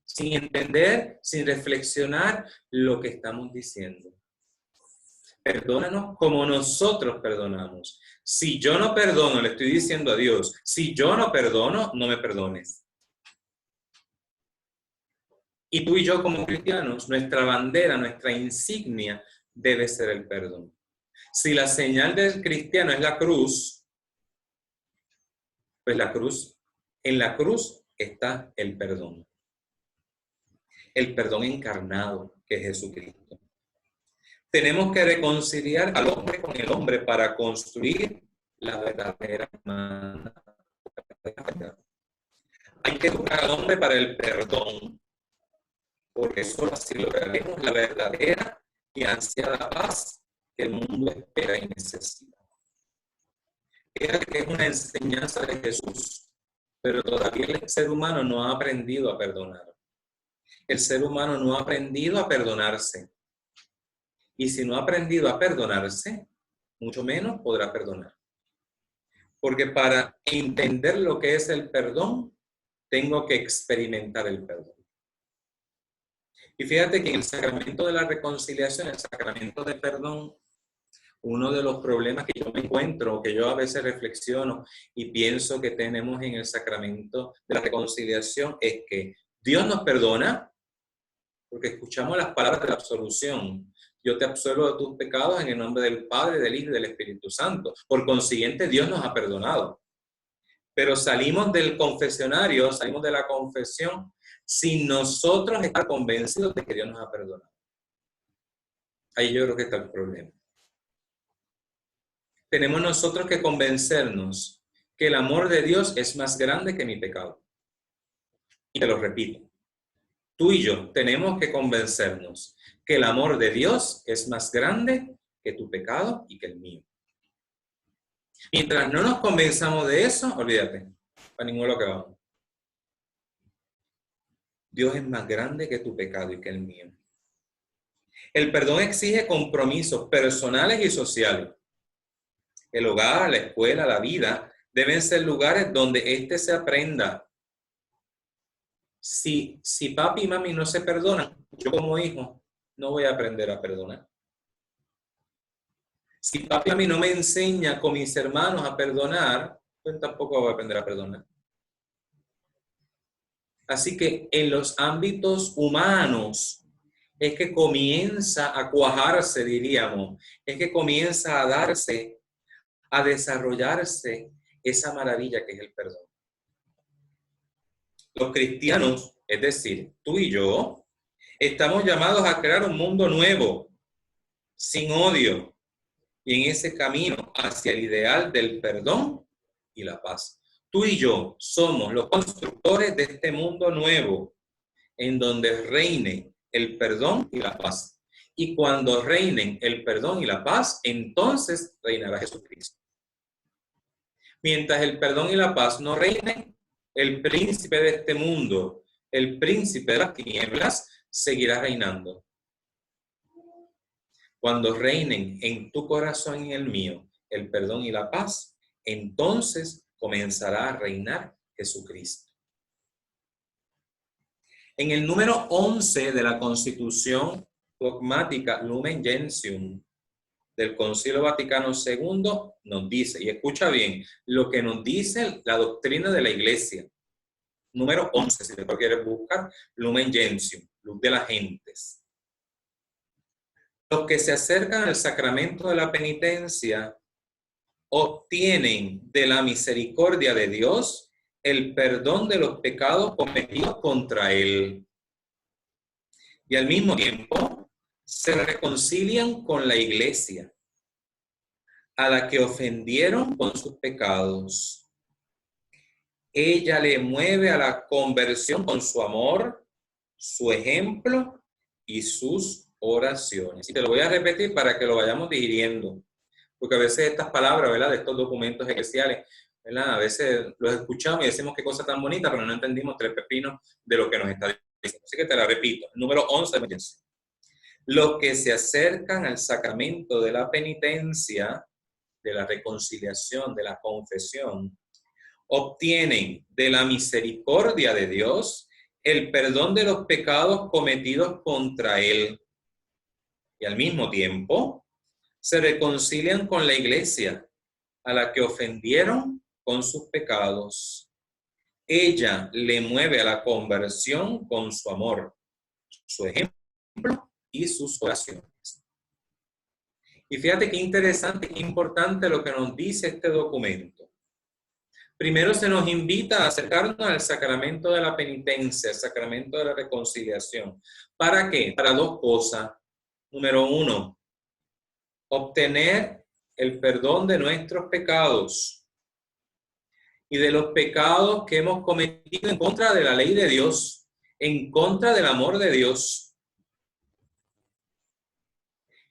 sin entender, sin reflexionar lo que estamos diciendo. Perdónanos como nosotros perdonamos. Si yo no perdono, le estoy diciendo a Dios, si yo no perdono, no me perdones. Y tú y yo como cristianos, nuestra bandera, nuestra insignia debe ser el perdón. Si la señal del cristiano es la cruz, pues en la cruz está el perdón. El perdón encarnado, que es Jesucristo. Tenemos que reconciliar al hombre con el hombre para construir la verdadera humanidad. Hay que educar al hombre para el perdón, porque solo así lograremos la verdadera y ansiada paz que el mundo espera y necesita. Fíjate que es una enseñanza de Jesús, pero todavía el ser humano no ha aprendido a perdonar. El ser humano no ha aprendido a perdonarse. Y si no ha aprendido a perdonarse, mucho menos podrá perdonar. Porque para entender lo que es el perdón, tengo que experimentar el perdón. Y fíjate que en el sacramento de la reconciliación, el sacramento del perdón, uno de los problemas que yo me encuentro, que yo a veces reflexiono y pienso que tenemos en el sacramento de la reconciliación, es que Dios nos perdona porque escuchamos las palabras de la absolución. Yo te absuelvo de tus pecados en el nombre del Padre, del Hijo y del Espíritu Santo. Por consiguiente, Dios nos ha perdonado. Pero salimos del confesionario, salimos de la confesión, sin nosotros estar convencidos de que Dios nos ha perdonado. Ahí yo creo que está el problema. Tenemos nosotros que convencernos que el amor de Dios es más grande que mi pecado. Y te lo repito. Tú y yo tenemos que convencernos que el amor de Dios es más grande que tu pecado y que el mío. Mientras no nos convenzamos de eso, olvídate, para ningún lado que vamos. Dios es más grande que tu pecado y que el mío. El perdón exige compromisos personales y sociales. El hogar, la escuela, la vida deben ser lugares donde se aprenda. Si papi y mami no se perdonan, yo como hijo no voy a aprender a perdonar. Si papi y mami no me enseña con mis hermanos a perdonar, pues tampoco voy a aprender a perdonar. Así que en los ámbitos humanos es que comienza a cuajarse, diríamos, es que comienza a darse, a desarrollarse esa maravilla que es el perdón. Los cristianos, es decir, tú y yo, estamos llamados a crear un mundo nuevo, sin odio, y en ese camino hacia el ideal del perdón y la paz. Tú y yo somos los constructores de este mundo nuevo, en donde reine el perdón y la paz. Y cuando reinen el perdón y la paz, entonces reinará Jesucristo. Mientras el perdón y la paz no reinen, el príncipe de este mundo, el príncipe de las tinieblas, seguirá reinando. Cuando reinen en tu corazón y en el mío el perdón y la paz, entonces comenzará a reinar Jesucristo. En el número 11 de la Constitución Dogmática Lumen Gentium del Concilio Vaticano II nos dice, y escucha bien, lo que nos dice la doctrina de la Iglesia. Número 11, si lo quieres buscar, Lumen Gentium, luz de las gentes. Los que se acercan al sacramento de la penitencia obtienen de la misericordia de Dios el perdón de los pecados cometidos contra Él. Y al mismo tiempo se reconcilian con la Iglesia, a la que ofendieron con sus pecados. Ella le mueve a la conversión con su amor, su ejemplo y sus oraciones. Y te lo voy a repetir para que lo vayamos digiriendo, porque a veces estas palabras, ¿verdad?, de estos documentos eclesiales, ¿verdad?, a veces los escuchamos y decimos qué cosa tan bonita, pero no entendimos tres pepinos de lo que nos está diciendo. Así que te la repito. Número 11 de emergencia. Los que se acercan al sacramento de la penitencia, de la reconciliación, de la confesión, obtienen de la misericordia de Dios el perdón de los pecados cometidos contra él. Y al mismo tiempo se reconcilian con la iglesia, a la que ofendieron con sus pecados. Ella le mueve a la conversión con su amor, su ejemplo y sus oraciones. Y fíjate qué interesante, qué importante lo que nos dice este documento. Primero se nos invita a acercarnos al sacramento de la penitencia, al sacramento de la reconciliación. ¿Para qué? Para dos cosas. Número uno, obtener el perdón de nuestros pecados y de los pecados que hemos cometido en contra de la ley de Dios, en contra del amor de Dios.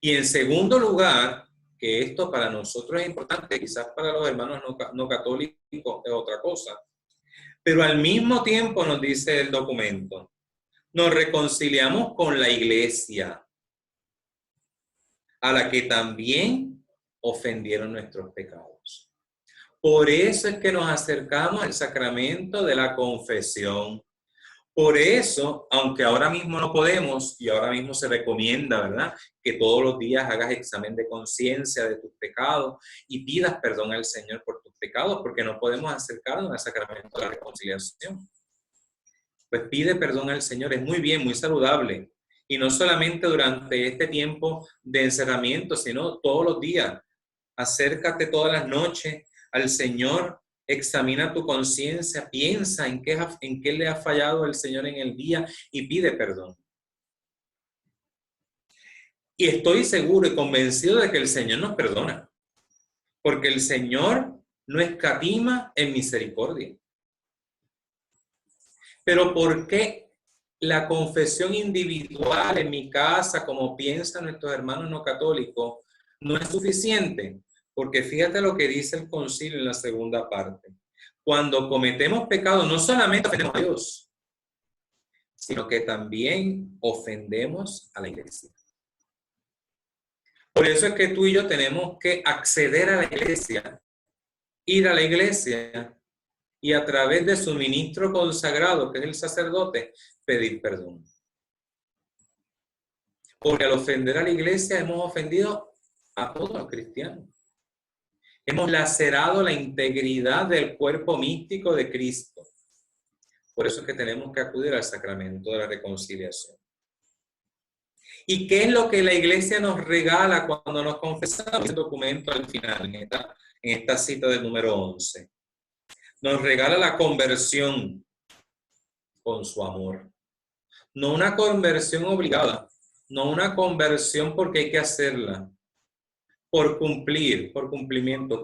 Y en segundo lugar, que esto para nosotros es importante, quizás para los hermanos no católicos es otra cosa, pero al mismo tiempo nos dice el documento, nos reconciliamos con la iglesia, a la que también ofendieron nuestros pecados. Por eso es que nos acercamos al sacramento de la confesión. Por eso, aunque ahora mismo no podemos, y ahora mismo se recomienda, ¿verdad?, que todos los días hagas examen de conciencia de tus pecados y pidas perdón al Señor por tus pecados, porque no podemos acercarnos al sacramento de la reconciliación. Pues pide perdón al Señor, es muy bien, muy saludable. Y no solamente durante este tiempo de encerramiento, sino todos los días. Acércate todas las noches al Señor, examina tu conciencia, piensa en qué le ha fallado al Señor en el día y pide perdón. Y estoy seguro y convencido de que el Señor nos perdona, porque el Señor no escatima en misericordia. Pero ¿por qué la confesión individual en mi casa, como piensan nuestros hermanos no católicos, no es suficiente? Porque fíjate lo que dice el concilio en la segunda parte. Cuando cometemos pecado, no solamente ofendemos a Dios, sino que también ofendemos a la iglesia. Por eso es que tú y yo tenemos que acceder a la iglesia, ir a la iglesia y a través de su ministro consagrado, que es el sacerdote, pedir perdón. Porque al ofender a la iglesia hemos ofendido a todos los cristianos. Hemos lacerado la integridad del cuerpo místico de Cristo. Por eso es que tenemos que acudir al sacramento de la reconciliación. ¿Y qué es lo que la iglesia nos regala cuando nos confesamos? El documento al final, en esta cita del número 11. Nos regala la conversión con su amor. No una conversión obligada, no una conversión porque hay que hacerla, por cumplir, por cumplimiento,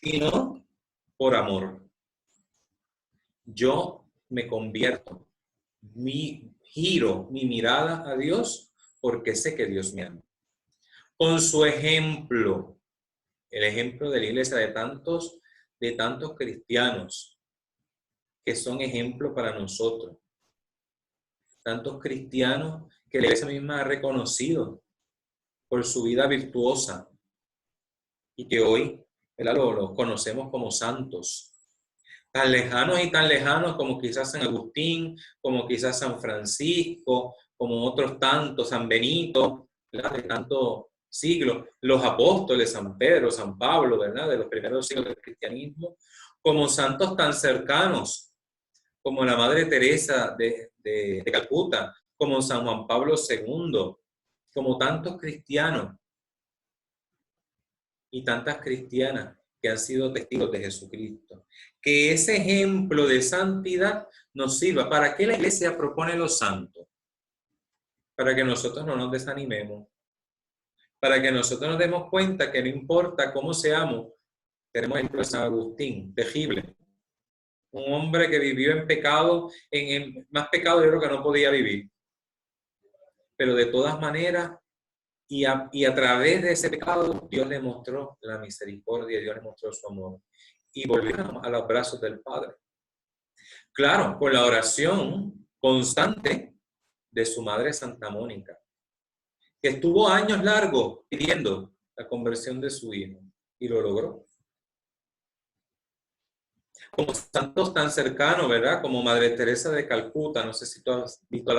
sino por amor. Yo me convierto, giro mi mirada a Dios porque sé que Dios me ama. Con su ejemplo, el ejemplo de la iglesia de tantos cristianos que son ejemplo para nosotros. Tantos cristianos que la iglesia misma ha reconocido por su vida virtuosa y que hoy, ¿verdad?, los conocemos como santos. Tan lejanos y tan lejanos como quizás San Agustín, como quizás San Francisco, como otros tantos, San Benito, ¿verdad?, de tantos siglos, los apóstoles, San Pedro, San Pablo, ¿verdad?, de los primeros siglos del cristianismo, como santos tan cercanos, como la Madre Teresa de Calcuta, como San Juan Pablo II, como tantos cristianos y tantas cristianas que han sido testigos de Jesucristo. Que ese ejemplo de santidad nos sirva. ¿Para qué la iglesia propone los santos? Para que nosotros no nos desanimemos. Para que nosotros nos demos cuenta que no importa cómo seamos. Tenemos el ejemplo de San Agustín, terrible. Un hombre que vivió en pecado, en más pecado yo creo que no podía vivir. Pero de todas maneras, y a través de ese pecado, Dios le mostró la misericordia, Dios le mostró su amor. Y volvió a los brazos del Padre. Claro, con la oración constante de su madre Santa Mónica, que estuvo años largos pidiendo la conversión de su hijo, y lo logró. como santos tan cercanos, ¿verdad? Como Madre Teresa de Calcuta, no sé si tú has visto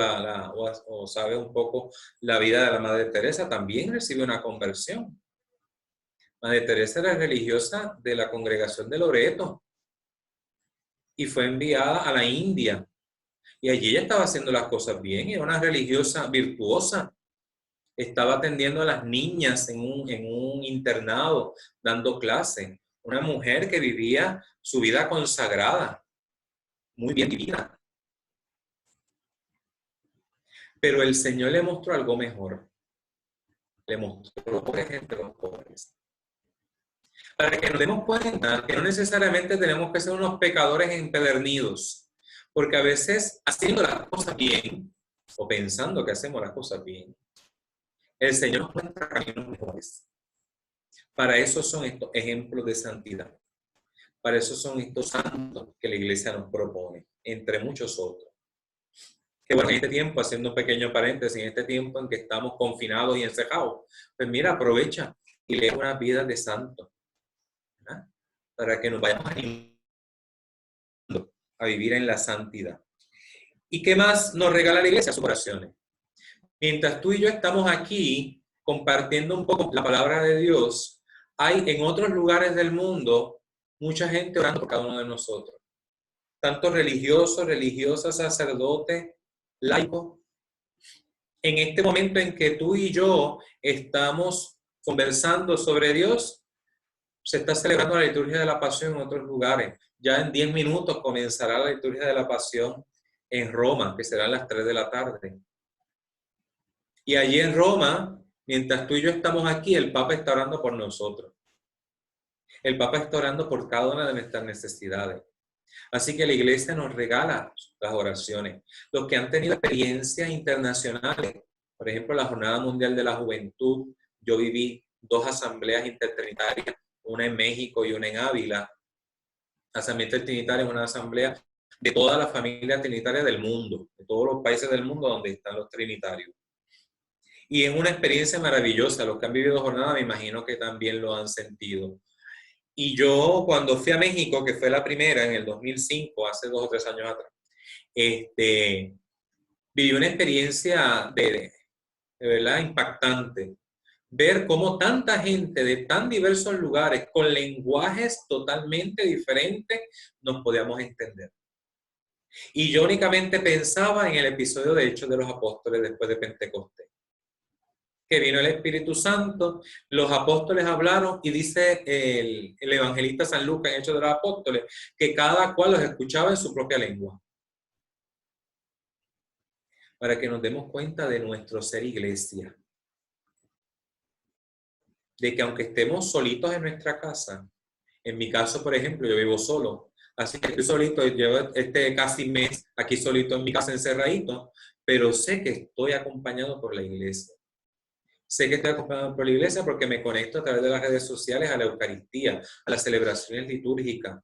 o sabes un poco la vida de la Madre Teresa, también recibió una conversión. Madre Teresa era religiosa de la congregación de Loreto y fue enviada a la India. Y allí ella estaba haciendo las cosas bien, era una religiosa virtuosa. Estaba atendiendo a las niñas en un internado, dando clase. Una mujer que vivía su vida consagrada, muy bien vivida. Pero el Señor le mostró algo mejor. Le mostró, por ejemplo, los pobres. Para que nos demos cuenta que no necesariamente tenemos que ser unos pecadores empedernidos. Porque a veces, haciendo las cosas bien, o pensando que hacemos las cosas bien, el Señor nos muestra caminos mejores. Para eso son estos ejemplos de santidad. Para eso son estos santos que la Iglesia nos propone, entre muchos otros. Que bueno, en este tiempo, haciendo un pequeño paréntesis, en este tiempo en que estamos confinados y encerrados, pues mira, aprovecha y lee una vida de santos, ¿verdad? Para que nos vayamos animando a vivir en la santidad. ¿Y qué más nos regala la Iglesia? Sus oraciones. Mientras tú y yo estamos aquí compartiendo un poco la palabra de Dios, hay en otros lugares del mundo mucha gente orando por cada uno de nosotros. Tanto religiosos, religiosas, sacerdotes, laicos. En este momento en que tú y yo estamos conversando sobre Dios, se está celebrando la liturgia de la pasión en otros lugares. Ya en 10 minutos comenzará la liturgia de la pasión en Roma, que serán las 3 de la tarde. Y allí en Roma, mientras tú y yo estamos aquí, el Papa está orando por nosotros. El Papa está orando por cada una de nuestras necesidades. Así que la Iglesia nos regala las oraciones. Los que han tenido experiencias internacionales, por ejemplo, la Jornada Mundial de la Juventud, yo viví 2 asambleas intertrinitarias, una en México y una en Ávila. La Asamblea Intertrinitaria es una asamblea de toda la familia trinitaria del mundo, de todos los países del mundo donde están los trinitarios. Y es una experiencia maravillosa. Los que han vivido jornada me imagino que también lo han sentido. Y yo cuando fui a México, que fue la primera en el 2005, hace 2 o 3 años atrás, viví una experiencia de verdad impactante. Ver cómo tanta gente de tan diversos lugares, con lenguajes totalmente diferentes, nos podíamos entender. Y yo únicamente pensaba en el episodio de Hechos de los Apóstoles después de Pentecostés. Que vino el Espíritu Santo, los apóstoles hablaron y dice el evangelista San Lucas en Hechos de los Apóstoles que cada cual los escuchaba en su propia lengua. Para que nos demos cuenta de nuestro ser iglesia. De que aunque estemos solitos en nuestra casa, en mi caso, por ejemplo, yo vivo solo, así que estoy solito, llevo casi mes aquí solito en mi casa encerradito, pero sé que estoy acompañado por la iglesia. Sé que estoy acompañado por la iglesia porque me conecto a través de las redes sociales a la Eucaristía, a las celebraciones litúrgicas.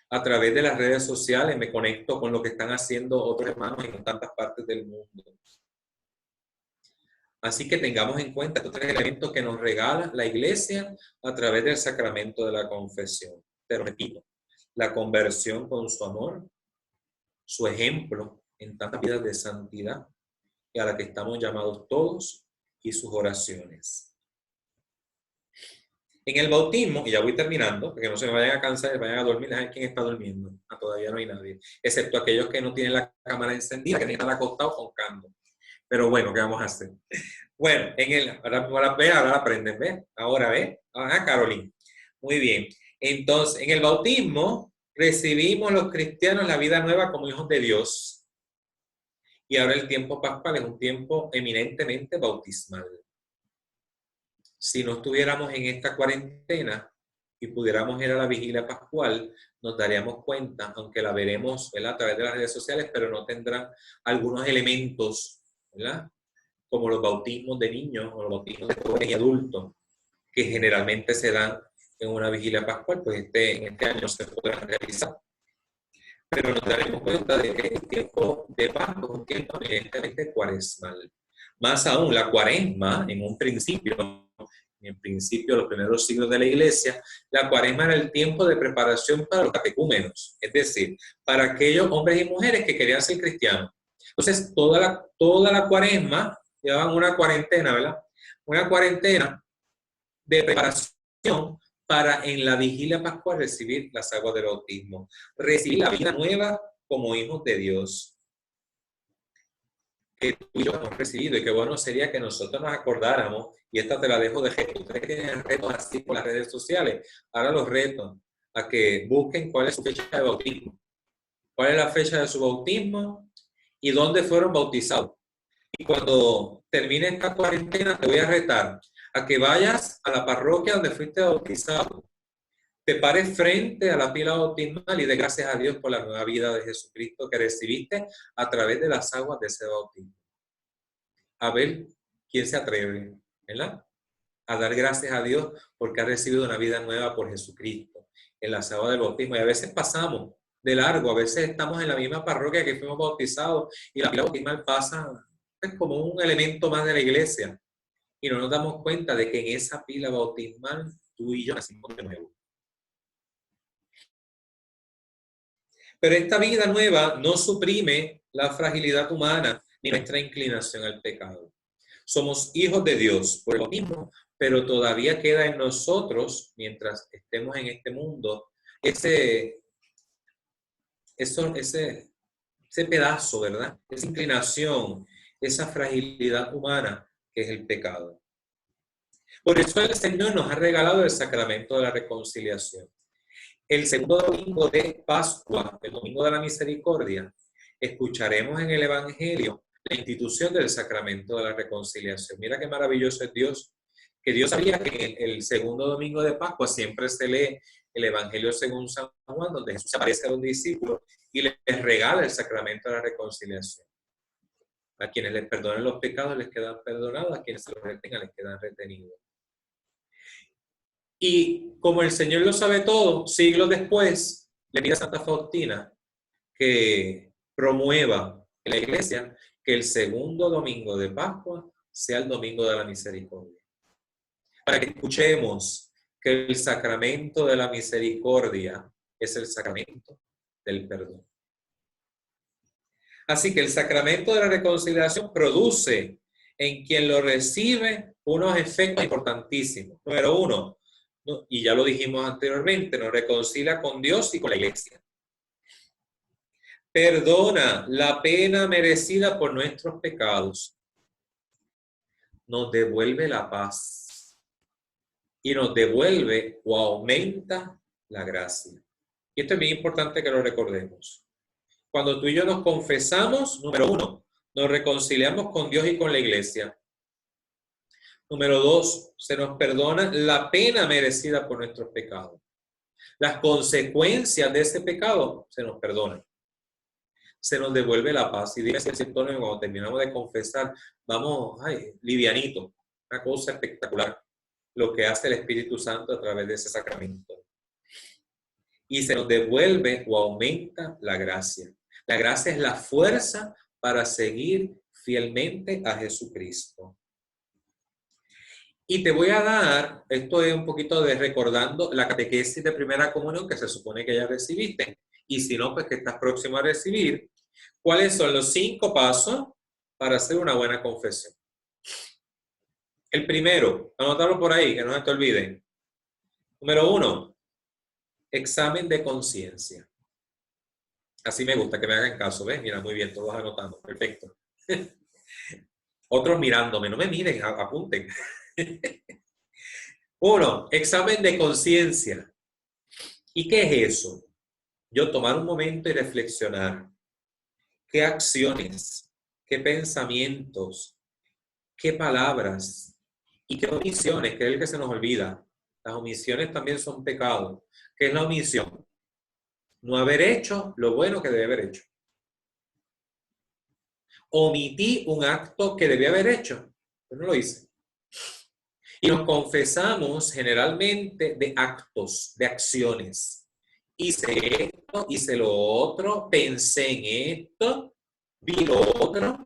A través de las redes sociales me conecto con lo que están haciendo otros hermanos en tantas partes del mundo. Así que tengamos en cuenta estos 3 elementos que nos regala la iglesia a través del sacramento de la confesión. Te repito, la conversión con su amor, su ejemplo en tantas vidas de santidad y a la que estamos llamados todos, y sus oraciones. En el bautismo, y ya voy terminando, porque no se me vayan a cansar, vayan a dormir, a ver quién está durmiendo. Todavía no hay nadie, excepto aquellos que no tienen la cámara encendida, que están acostados roncando. Pero bueno, ¿qué vamos a hacer? Bueno, ahora aprenden, ¿ves? Ahora, ¿ves? Ajá, Carolina. Muy bien. Entonces, en el bautismo recibimos los cristianos la vida nueva como hijos de Dios. Y ahora el tiempo pascual es un tiempo eminentemente bautismal. Si no estuviéramos en esta cuarentena y pudiéramos ir a la vigilia pascual, nos daríamos cuenta, aunque la veremos, ¿verdad?, a través de las redes sociales, pero no tendrán algunos elementos, ¿verdad?, como los bautismos de niños o los bautismos de jóvenes y adultos, que generalmente se dan en una vigilia pascual, pues en este año se podrán realizar. Pero nos daremos cuenta de que el tiempo de Pascua es un tiempo evidentemente cuaresmal. Más aún, la cuaresma, en un principio, en principio, los primeros siglos de la iglesia, la cuaresma era el tiempo de preparación para los catecúmenos, es decir, para aquellos hombres y mujeres que querían ser cristianos. Entonces, toda la cuaresma, llevaban una cuarentena, ¿verdad? Una cuarentena de preparación para en la vigilia pascual recibir las aguas del bautismo, recibir la vida nueva como hijos de Dios, que tú y yo hemos recibido, y qué bueno sería que nosotros nos acordáramos, y esta te la dejo de reto. Ustedes tienen retos así por las redes sociales, ahora los retos a que busquen cuál es su fecha de bautismo, cuál es la fecha de su bautismo y dónde fueron bautizados. Y cuando termine esta cuarentena te voy a retar a que vayas a la parroquia donde fuiste bautizado, te pares frente a la pila bautismal y de gracias a Dios por la nueva vida de Jesucristo que recibiste a través de las aguas de ese bautismo. A ver quién se atreve, ¿verdad? A dar gracias a Dios porque ha recibido una vida nueva por Jesucristo en las aguas del bautismo. Y a veces pasamos de largo, a veces estamos en la misma parroquia que fuimos bautizados y la pila bautismal pasa es como un elemento más de la iglesia. Y no nos damos cuenta de que en esa pila bautismal tú y yo nacimos de nuevo. Pero esta vida nueva no suprime la fragilidad humana ni nuestra inclinación al pecado. Somos hijos de Dios por lo mismo, pero todavía queda en nosotros, mientras estemos en este mundo, ese pedazo, ¿verdad? Esa inclinación, esa fragilidad humana que es el pecado. Por eso el Señor nos ha regalado el sacramento de la reconciliación. El segundo domingo de Pascua, el domingo de la misericordia, escucharemos en el Evangelio la institución del sacramento de la reconciliación. Mira qué maravilloso es Dios, que Dios sabía que el segundo domingo de Pascua siempre se lee el Evangelio según San Juan, donde Jesús aparece a los discípulos y les regala el sacramento de la reconciliación. A quienes les perdonen los pecados les quedan perdonados, a quienes se los retengan les quedan retenidos. Y como el Señor lo sabe todo, siglos después, le pide a Santa Faustina que promueva en la iglesia que el segundo domingo de Pascua sea el domingo de la misericordia. Para que escuchemos que el sacramento de la misericordia es el sacramento del perdón. Así que el sacramento de la reconciliación produce en quien lo recibe unos efectos importantísimos. Número uno, y ya lo dijimos anteriormente, nos reconcilia con Dios y con la iglesia. Perdona la pena merecida por nuestros pecados. Nos devuelve la paz. Y nos devuelve o aumenta la gracia. Y esto es bien importante que lo recordemos. Cuando tú y yo nos confesamos, número uno, nos reconciliamos con Dios y con la iglesia. Número dos, se nos perdona la pena merecida por nuestros pecados. Las consecuencias de ese pecado se nos perdonan. Se nos devuelve la paz. Y dígase el sintónimo cuando terminamos de confesar, vamos, livianito, una cosa espectacular, lo que hace el Espíritu Santo a través de ese sacramento. Y se nos devuelve o aumenta la gracia. La gracia es la fuerza para seguir fielmente a Jesucristo. Y te voy a dar, esto es un poquito de recordando la catequesis de primera comunión que se supone que ya recibiste. Y si no, pues que estás próximo a recibir. ¿Cuáles son los 5 pasos para hacer una buena confesión? El primero, anótalo por ahí, que no se te olviden. Número 1, examen de conciencia. Así me gusta que me hagan caso, ¿ves? Mira, muy bien, todos anotando, perfecto. Otros mirándome, no me miren, apunten. 1, examen de conciencia. ¿Y qué es eso? Yo tomar un momento y reflexionar. ¿Qué acciones, qué pensamientos, qué palabras y qué omisiones, que es el que se nos olvida? Las omisiones también son pecados. ¿Qué es la omisión? No haber hecho lo bueno que debe haber hecho. Omití un acto que debía haber hecho, pero no lo hice. Y nos confesamos generalmente de actos, de acciones. Hice esto, hice lo otro, pensé en esto, vi lo otro,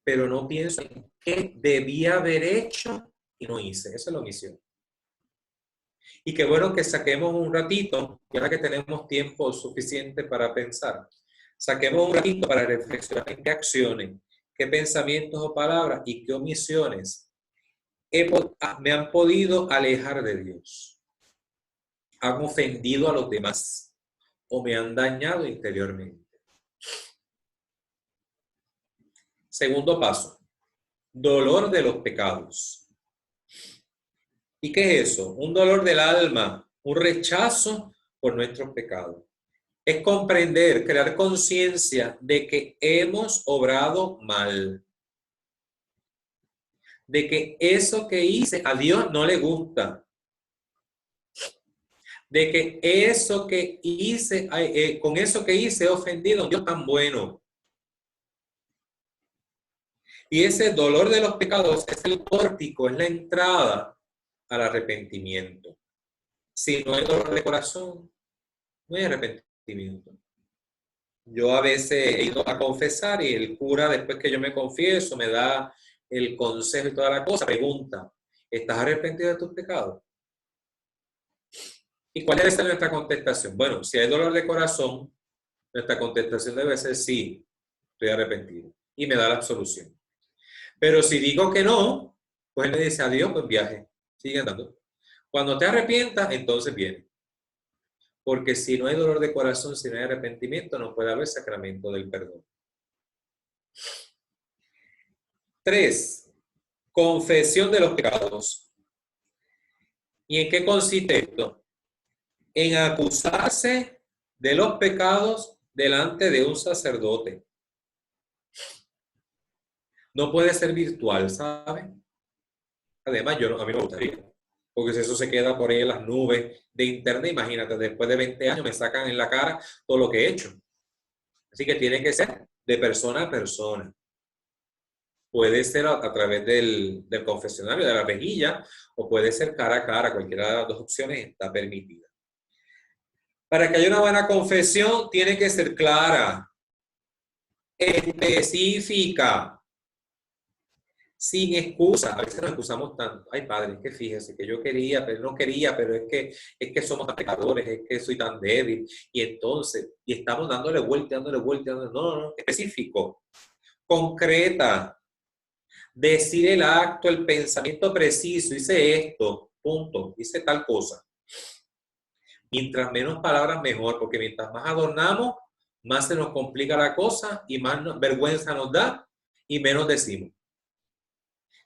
pero no pienso en qué debía haber hecho y no hice. Eso es la omisión. Y qué bueno que saquemos un ratito, ya que tenemos tiempo suficiente para pensar. Saquemos un ratito para reflexionar en qué acciones, qué pensamientos o palabras y qué omisiones me han podido alejar de Dios. Han ofendido a los demás o me han dañado interiormente. Segundo paso, dolor de los pecados. ¿Y qué es eso? Un dolor del alma, un rechazo por nuestros pecados. Es comprender, crear conciencia de que hemos obrado mal. De que eso que hice a Dios no le gusta. De que eso que hice, con eso que hice he ofendido a un Dios tan bueno. Y ese dolor de los pecados es el pórtico, es la entrada al arrepentimiento. Si no hay dolor de corazón, no hay arrepentimiento. Yo a veces he ido a confesar y el cura, después que yo me confieso, me da el consejo y toda la cosa, pregunta, ¿estás arrepentido de tus pecados? ¿Y cuál debe ser nuestra contestación? Bueno, si hay dolor de corazón, nuestra contestación debe ser sí, estoy arrepentido. Y me da la absolución. Pero si digo que no, pues él le dice adiós, pues viaje, sigue andando. Cuando te arrepientas, entonces viene. Porque si no hay dolor de corazón, si no hay arrepentimiento, no puede haber sacramento del perdón. 3. Confesión de los pecados. ¿Y en qué consiste esto? En acusarse de los pecados delante de un sacerdote. No puede ser virtual, ¿sabe? Además, a mí no me gustaría. Porque si eso se queda por ahí en las nubes de internet, imagínate, después de 20 años me sacan en la cara todo lo que he hecho. Así que tiene que ser de persona a persona. Puede ser a través del confesionario, de la rejilla, o puede ser cara a cara. Cualquiera de las dos opciones está permitida. Para que haya una buena confesión, tiene que ser clara, específica, sin excusa. A veces nos excusamos tanto. Ay, padre, es que fíjese que yo quería, pero no quería, pero es que somos tan pecadores, es que soy tan débil. Y entonces, y estamos dándole vuelta. No, específico, concreta. Decir el acto, el pensamiento preciso, hice esto, punto, hice tal cosa. Mientras menos palabras, mejor, porque mientras más adornamos, más se nos complica la cosa y más vergüenza nos da y menos decimos.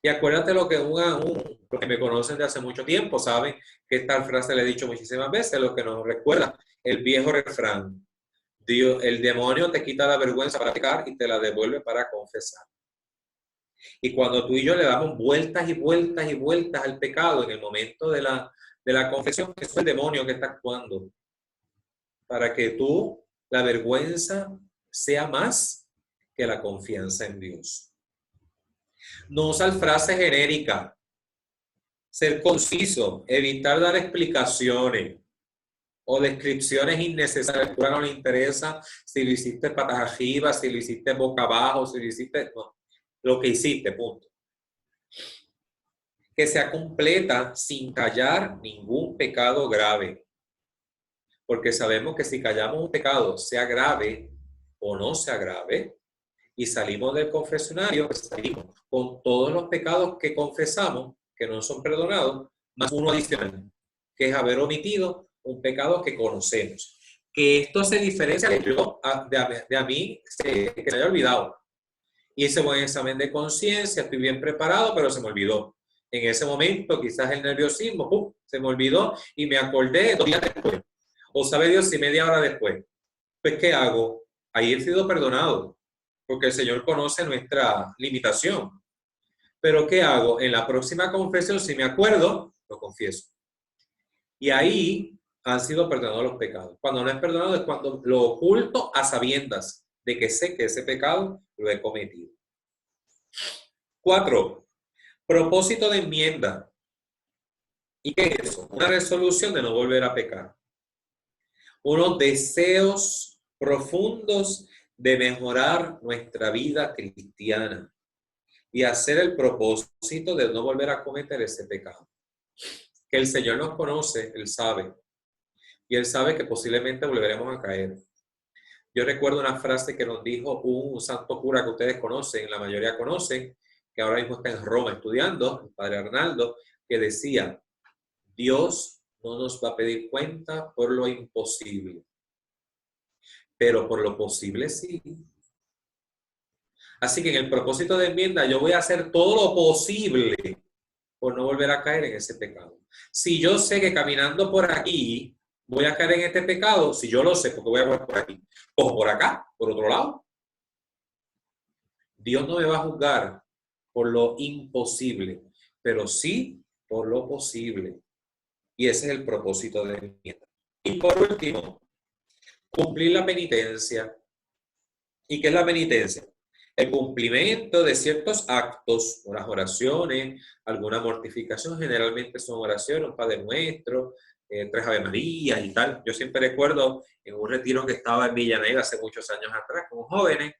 Y acuérdate lo que los que me conocen de hace mucho tiempo saben que esta frase le he dicho muchísimas veces, lo que nos recuerda el viejo refrán. Dios, el demonio te quita la vergüenza para pecar y te la devuelve para confesar. Y cuando tú y yo le damos vueltas al pecado en el momento de la confesión, eso es el demonio que está actuando. Para que la vergüenza sea más que la confianza en Dios. No usar frases genéricas. Ser conciso, evitar dar explicaciones o descripciones innecesarias. A no le interesa si lo hiciste patas arriba, si lo hiciste boca abajo, si lo hiciste... No, lo que hiciste, punto. Que sea completa sin callar ningún pecado grave. Porque sabemos que si callamos un pecado, sea grave o no sea grave, y salimos del confesionario, pues salimos con todos los pecados que confesamos, que no son perdonados, más uno adicional, que es haber omitido un pecado que conocemos. Que esto se diferencia de a mí, que se haya olvidado. Hice buen examen de conciencia, estoy bien preparado, pero se me olvidó. En ese momento, quizás el nerviosismo, se me olvidó y me acordé 2 días después. O sabe Dios si media hora después. Pues, ¿qué hago? Ahí he sido perdonado, porque el Señor conoce nuestra limitación. Pero, ¿qué hago? En la próxima confesión, si me acuerdo, lo confieso. Y ahí han sido perdonados los pecados. Cuando no es perdonado es cuando lo oculto a sabiendas de que sé que ese pecado lo he cometido. 4. Propósito de enmienda. ¿Y qué es eso? Una resolución de no volver a pecar. Unos deseos profundos de mejorar nuestra vida cristiana. y hacer el propósito de no volver a cometer ese pecado. Que el Señor nos conoce, Él sabe. Y Él sabe que posiblemente volveremos a caer. Yo recuerdo una frase que nos dijo un santo cura que ustedes conocen, la mayoría conocen, que ahora mismo está en Roma estudiando, el padre Arnaldo, que decía, Dios no nos va a pedir cuenta por lo imposible, pero por lo posible sí. Así que en el propósito de enmienda yo voy a hacer todo lo posible por no volver a caer en ese pecado. Si yo sé que caminando por aquí voy a caer en este pecado, si yo lo sé, porque voy a volver por aquí, o por acá, por otro lado, Dios no me va a juzgar por lo imposible, pero sí por lo posible. Y ese es el propósito de la enmienda. Y por último, cumplir la penitencia. ¿Y qué es la penitencia? El cumplimiento de ciertos actos, unas oraciones, alguna mortificación, generalmente son oraciones, un Padre Nuestro, 3 Ave Marías y tal. Yo siempre recuerdo en un retiro que estaba en Villanueva hace muchos años atrás con jóvenes,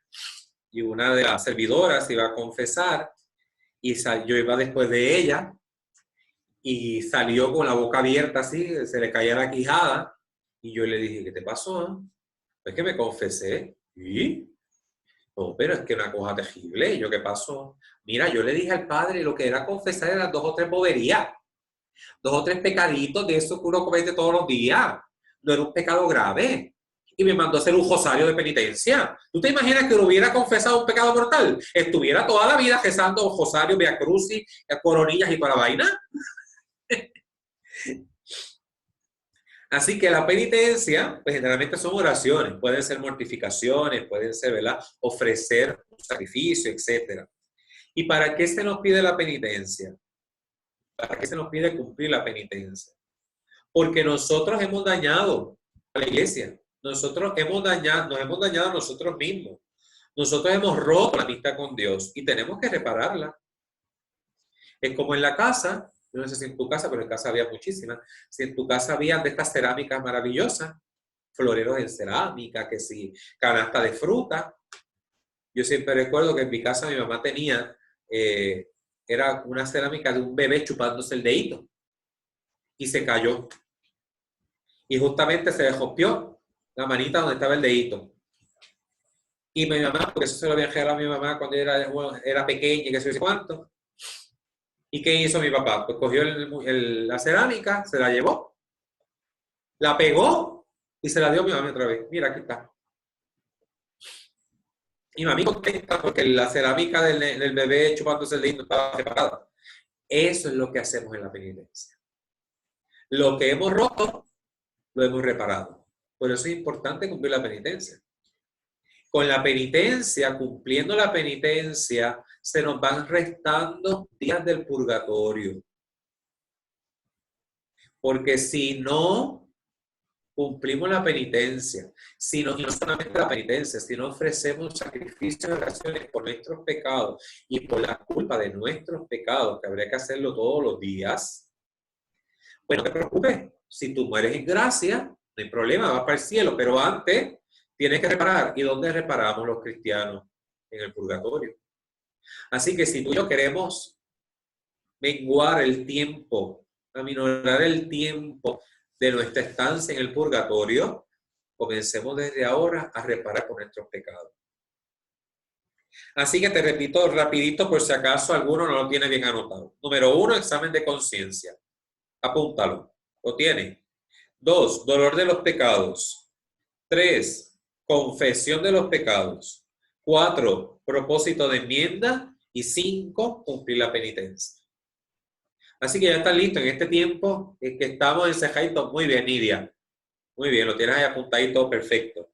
y una de las servidoras iba a confesar, y yo iba después de ella, y salió con la boca abierta así, se le caía la quijada, y yo le dije, ¿qué te pasó? Es que me confesé. ¿Y? No, pero es que una cosa terrible. ¿Y yo qué pasó? Mira, yo le dije al padre lo que era confesar eran 2 o 3 boberías, 2 o 3 pecaditos de esos que uno comete todos los días. No era un pecado grave. Y me mandó a hacer un rosario de penitencia. ¿Tú te imaginas que lo hubiera confesado un pecado mortal? Estuviera toda la vida rezando rosario, Via Crucis, coronillas y toda la vaina. Así que la penitencia, pues generalmente son oraciones, pueden ser mortificaciones, pueden ser, ¿verdad?, ofrecer un sacrificio, etc. ¿Y para qué se nos pide la penitencia? ¿Para qué se nos pide cumplir la penitencia? Porque nosotros hemos dañado a la iglesia, nosotros nos hemos dañado a nosotros mismos, nosotros hemos roto la amistad con Dios y tenemos que repararla. Es como en la casa. Yo no sé si en tu casa, pero en casa había muchísimas. Si en tu casa había de estas cerámicas maravillosas, floreros en cerámica, que si canasta de fruta. Yo siempre recuerdo que en mi casa mi mamá tenía, era una cerámica de un bebé chupándose el dedito y se cayó. Y justamente se le rompió la manita donde estaba el dedito. Y mi mamá, porque eso se lo había regalado a mi mamá cuando era pequeña y que sé yo cuánto. ¿Y qué hizo mi papá? Pues cogió la cerámica, se la llevó, la pegó y se la dio a mi mamá otra vez. Mira, aquí está. Y mami contenta porque la cerámica del bebé chupándose el dedito estaba reparada. Eso es lo que hacemos en la penitencia. Lo que hemos roto, lo hemos reparado. Por eso es importante cumplir la penitencia. Con la penitencia, cumpliendo la penitencia, se nos van restando días del purgatorio. Porque si no cumplimos la penitencia, y no solamente la penitencia, si no ofrecemos sacrificios y oraciones por nuestros pecados y por la culpa de nuestros pecados, que habría que hacerlo todos los días, pues no te preocupes, si tú mueres en gracia, no hay problema, vas para el cielo, pero antes tienes que reparar. ¿Y dónde reparamos los cristianos? En el purgatorio. Así que si tú y yo queremos menguar el tiempo, aminorar el tiempo de nuestra estancia en el purgatorio, comencemos desde ahora a reparar por nuestros pecados. Así que te repito rapidito por si acaso alguno no lo tiene bien anotado. Número 1, examen de conciencia. Apúntalo. ¿Lo tiene? 2, dolor de los pecados. 3, confesión de los pecados. 4, propósito de enmienda. Y 5, cumplir la penitencia. Así que ya está listo en este tiempo que estamos ensejaditos. Muy bien, Nidia. Muy bien, lo tienes ahí apuntadito, perfecto.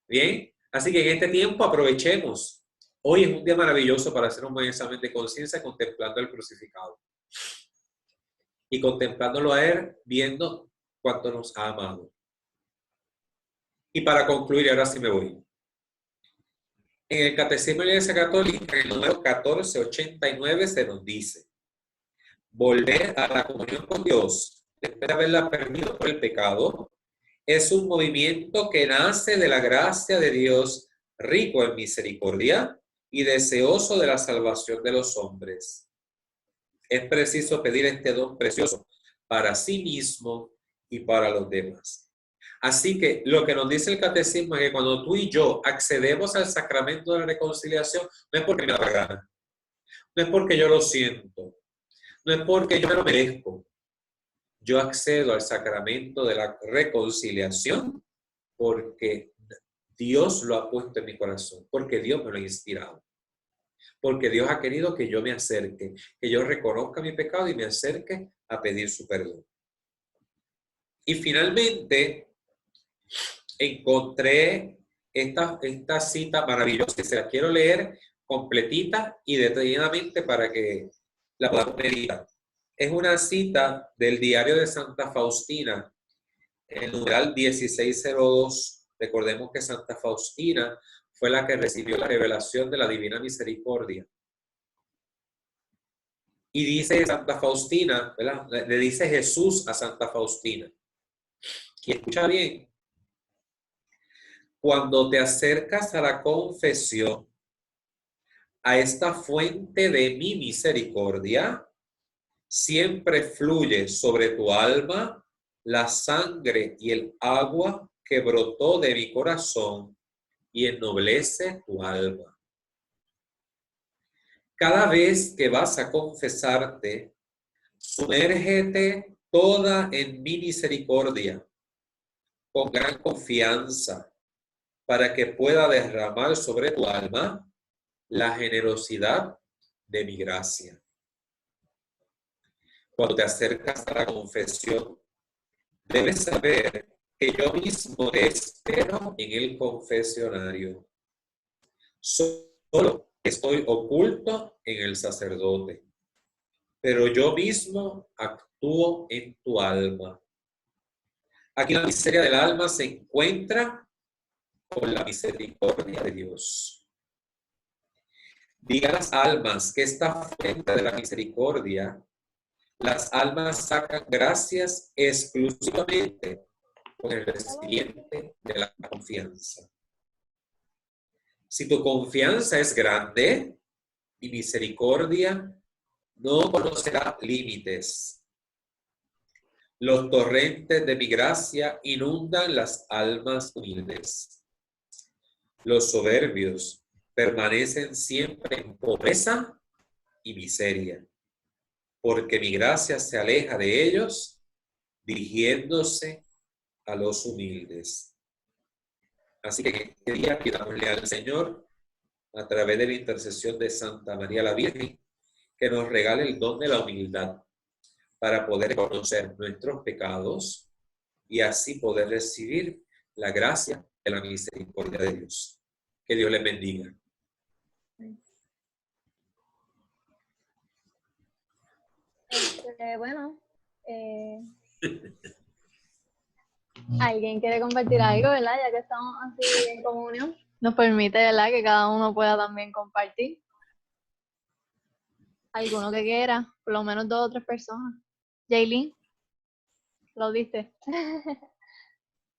Bien, así que en este tiempo aprovechemos. Hoy es un día maravilloso para hacer un buen examen de conciencia contemplando el crucificado. Y contemplándolo a Él, viendo cuánto nos ha amado. Y para concluir, ahora sí me voy. En el Catecismo de la Iglesia Católica, en el número 1489, se nos dice: volver a la comunión con Dios, después de haberla perdido por el pecado, es un movimiento que nace de la gracia de Dios, rico en misericordia, y deseoso de la salvación de los hombres. Es preciso pedir este don precioso para sí mismo y para los demás. Así que lo que nos dice el catecismo es que cuando tú y yo accedemos al sacramento de la reconciliación, no es porque me da la gana, no es porque yo lo siento, no es porque yo me lo merezco. Yo accedo al sacramento de la reconciliación porque Dios lo ha puesto en mi corazón, porque Dios me lo ha inspirado, porque Dios ha querido que yo me acerque, que yo reconozca mi pecado y me acerque a pedir su perdón. Y finalmente encontré esta cita maravillosa que se la quiero leer completita y detalladamente para que la podamos meditar. Es una cita del diario de Santa Faustina, el numeral 1602. Recordemos que Santa Faustina fue la que recibió la revelación de la Divina Misericordia. Y dice Santa Faustina, ¿verdad? Le dice Jesús a Santa Faustina. Y escucha bien, cuando te acercas a la confesión, a esta fuente de mi misericordia, siempre fluye sobre tu alma la sangre y el agua que brotó de mi corazón y ennoblece tu alma. Cada vez que vas a confesarte, sumérgete toda en mi misericordia, con gran confianza, para que pueda derramar sobre tu alma la generosidad de mi gracia. Cuando te acercas a la confesión, debes saber que yo mismo te espero en el confesionario. Solo estoy oculto en el sacerdote, pero yo mismo actúo en tu alma. Aquí la miseria del alma se encuentra con la misericordia de Dios. Diga a las almas que esta fuente de la misericordia, las almas sacan gracias exclusivamente con el recipiente de la confianza. Si tu confianza es grande, mi misericordia no conocerá límites. Los torrentes de mi gracia inundan las almas humildes. Los soberbios permanecen siempre en pobreza y miseria, porque mi gracia se aleja de ellos, dirigiéndose a los humildes. Así que este día pidámosle al Señor, a través de la intercesión de Santa María la Virgen, que nos regale el don de la humildad para poder conocer nuestros pecados y así poder recibir la gracia de la misericordia de Dios. Que Dios les bendiga. Bueno, ¿alguien quiere compartir algo, verdad? Ya que estamos así en comunión, nos permite, ¿verdad? Que cada uno pueda también compartir. Alguno que quiera, por lo menos 2 o 3 personas. Jaylin, ¿lo diste?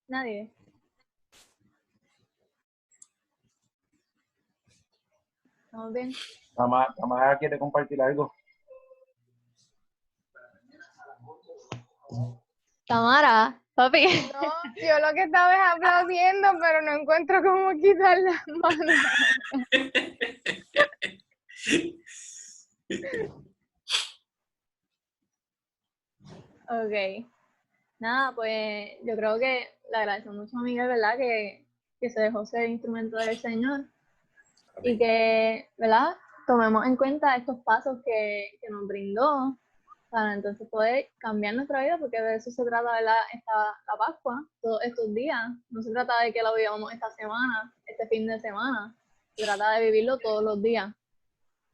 Nadie. ¿Estamos bien? Tamara quiere compartir algo. Tamara, papi. No, yo lo que estaba es aplaudiendo, pero no encuentro cómo quitar las manos. Ok. Nada, pues yo creo que le agradecemos mucho a Miguel, ¿verdad? Que se dejó ser instrumento del Señor. Y que, ¿verdad? Tomemos en cuenta estos pasos que nos brindó para entonces poder cambiar nuestra vida, porque de eso se trata, ¿verdad? La Pascua, todos estos días. No se trata de que lo vivamos esta semana, este fin de semana. Se trata de vivirlo todos los días.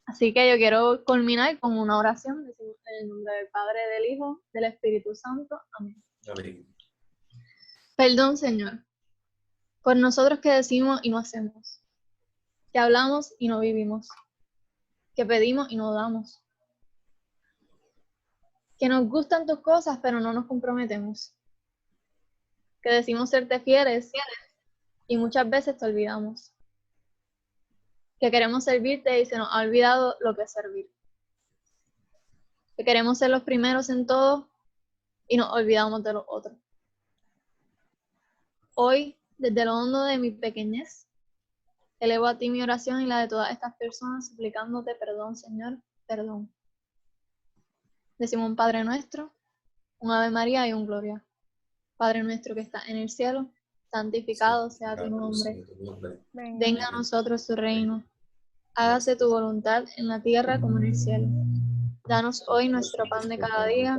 Así que yo quiero culminar con una oración. Decimos en el nombre del Padre, del Hijo, del Espíritu Santo. Amén. Amén. Perdón, Señor, por nosotros que decimos y no hacemos, que hablamos y no vivimos, que pedimos y no damos, que nos gustan tus cosas pero no nos comprometemos, que decimos serte fieles y muchas veces te olvidamos. que queremos servirte y se nos ha olvidado lo que es servir. Que queremos ser los primeros en todo y nos olvidamos de los otros. Hoy, desde lo hondo de mi pequeñez, elevo a ti mi oración y la de todas estas personas, suplicándote perdón, Señor, perdón. Decimos un Padre Nuestro, un Ave María y un Gloria. Padre nuestro que estás en el cielo, santificado sea tu nombre. Venga a nosotros tu reino. Hágase tu voluntad en la tierra como en el cielo. Danos hoy nuestro pan de cada día.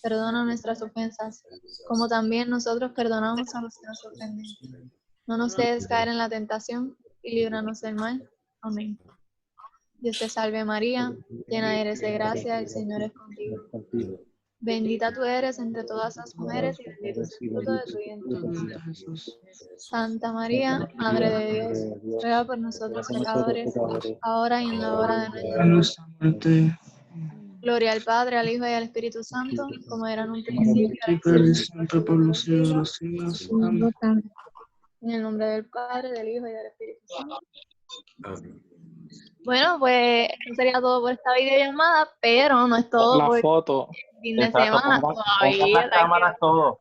Perdona nuestras ofensas, como también nosotros perdonamos a los que nos ofenden. No nos dejes caer en la tentación y líbranos del mal. Amén. Dios te salve María, llena eres de gracia, el Señor es contigo. Bendita tú eres entre todas las mujeres y bendito es el fruto de tu vientre, Jesús. Santa María, Madre de Dios, ruega por nosotros pecadores, ahora y en la hora de nuestra muerte. Gloria al Padre, al Hijo y al Espíritu Santo, como era en un principio, y siempre por los siglos de los siglos. Amén. En el nombre del Padre, del Hijo y del Espíritu Santo. Amén. Bueno, pues eso sería todo por esta videollamada, pero no es todo La por foto. fin de Exacto, semana. pongan Todavía las cámaras todos.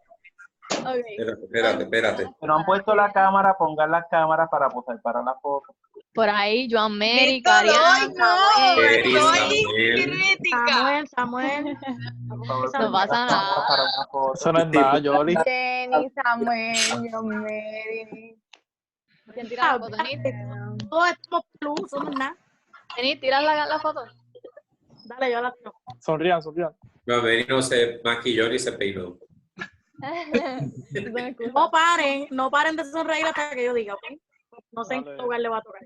Espérate. Si no han puesto la cámara, pongan las cámaras para posar para la foto. Por ahí, Joan Mary, Víctor, Cariana, hoy no, Eri, estoy Samuel. crítica. Samuel. Por favor, No pongan pasa las nada. cámaras para una foto. Eso no es nada, Yoli. Jenny, Samuel, John Mary. ¿Quién tira la foto? Nit, Todos estamos plus, somos nada. Nit, tira la foto. Dale, yo la tiro. Sonrían. No, Mary no se maquilló ni se peinó. No paren de sonreír hasta que yo diga, ¿ok? No sé en qué lugar le va a tocar.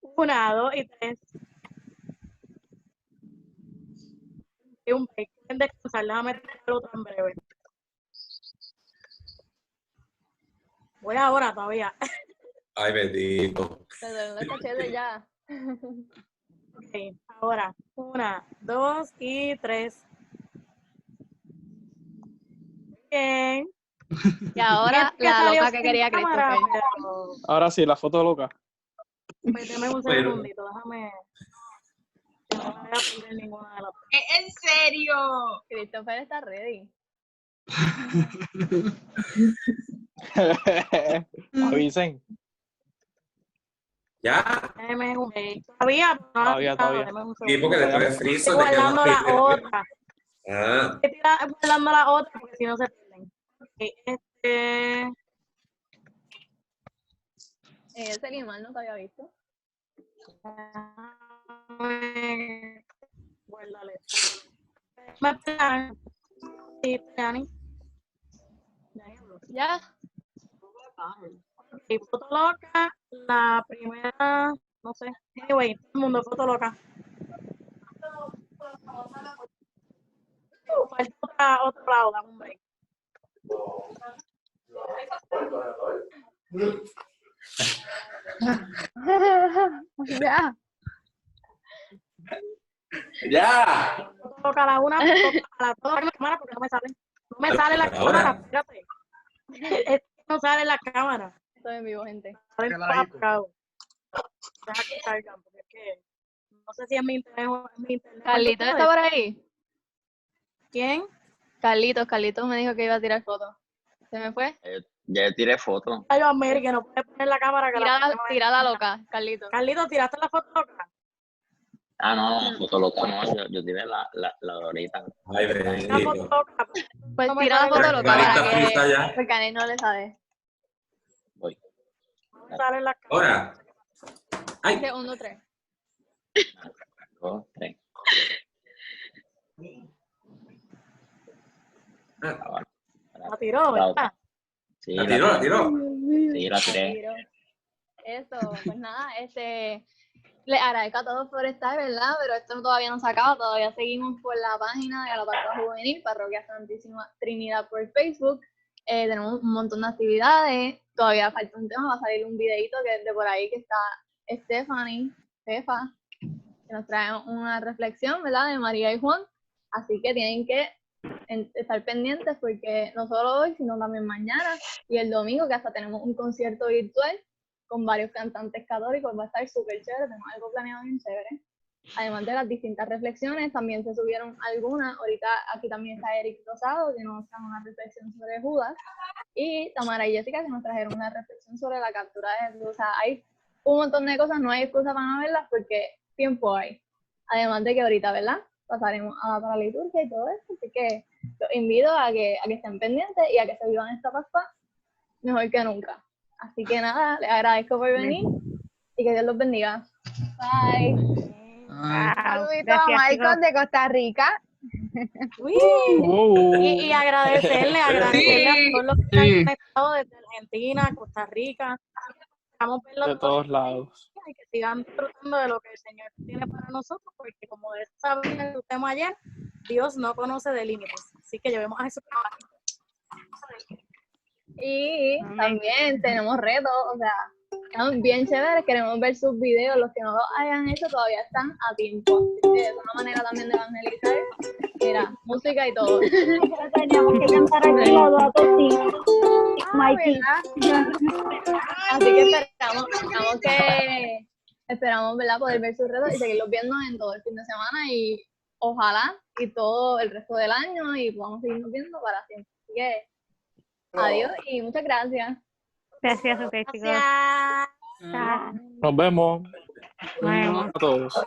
1, 2 y 3. Y un break. Pueden descansar, déjame traerlo tan breve. Voy ahora todavía. Ay, bendito. Perdón, no caché ya. Ok, ahora. 1, 2 y 3. Bien. Y ahora Es que la salió loca que sin quería cámara, Christopher. pero- Ahora sí, la foto loca. Deme un Bueno. segundito, déjame. Que no me voy a perder ninguna de las dos. ¿En serio? Christopher está ready. Avisen. Ya. Deme un break. Todavía. Todavía. Deme un Sí, porque segundo. después de friso Estoy te quedamos guardando la ahí. otra. Ah, Estoy guardando la otra porque si no se pierden. Ok, Ese animal no te había visto. Guárdale. Me esperan. Sí, Dani. Ya. Ok, foto loca. La primera, no sé. Anyway, todo el mundo, foto loca. Falta otro lado, dame un break. Ya. ya. Foto loca a la una, foto loca a la dos. La cámara porque no me sale. No me sale la Ahora. cámara, espérate. Es que no sale la cámara. Estoy en vivo, gente. Sale todo apagado. Deja que salgan, porque es que no sé si es mi internet o es mi internet. Carlitos está por ahí. ¿Quién? Carlitos me dijo que iba a tirar fotos. ¿Se me fue? Ya tiré foto. Ay, yo, Mary, que no puede poner la cámara. Que Tira la loca, Carlitos. Carlito, ¿tiraste la foto loca? Ah, no, la foto loca no, yo tiré la de ahorita. Ay, La foto bendito. loca. Pues No me tira la sale foto la loca Marita para frita que... ya. Porque a él no le sabe. Voy. No me sale la cámara. Ahora. Ay, Dice 1, 3. 2, 3. Ahora. La tiró, ¿verdad? Sí, la tiró. Sí, la tiré. Eso, pues nada, les agradezco a todos por estar, ¿verdad? Pero esto todavía no se acaba, todavía seguimos por la página de la Parroquia Juvenil, Parroquia Santísima Trinidad por Facebook. Tenemos un montón de actividades, todavía falta un tema, va a salir un videito que es de por ahí que está Stephanie, Fefa, que nos trae una reflexión, ¿verdad? De María y Juan, así que tienen que estar pendientes porque no solo hoy, sino también mañana y el domingo, que hasta tenemos un concierto virtual con varios cantantes católicos, va a estar súper chévere, tenemos algo planeado bien chévere. Además de las distintas reflexiones, también se subieron algunas. Ahorita aquí también está Eric Rosado, que nos trajo una reflexión sobre Judas, y Tamara y Jessica, que nos trajeron una reflexión sobre la captura de Jesús. O sea, hay un montón de cosas, no hay excusa para no verlas porque tiempo hay. Además de que ahorita, ¿verdad? Pasaremos a la liturgia y todo eso, así que los invito a que estén pendientes y a que se vivan esta Pascua mejor que nunca. Así que nada, les agradezco por venir y que Dios los bendiga. Bye. Saludito a Marcos de Costa Rica. Y agradecerle a todos los que han conectado desde Argentina, Costa Rica. Estamos verlos De todos lados. y que sigan disfrutando de lo que el Señor tiene para nosotros, porque como sabían el tema ayer, Dios no conoce de límites. Así que llevemos a Jesús. Y también tenemos retos, o sea, están bien chéveres, queremos ver sus videos, los que no lo hayan hecho todavía están a tiempo. Así que es una manera también de evangelizar, mira, música y todo. Teníamos que cantar aquí los dos Mikey. Así que esperamos, ¿verdad? Poder ver sus retos y seguirlos viendo en todo el fin de semana y ojalá y todo el resto del año y podamos seguirnos viendo para siempre. Así que adiós y muchas gracias. Gracias, ok, chicos. Chao. Nos vemos. Nos vemos. A todos.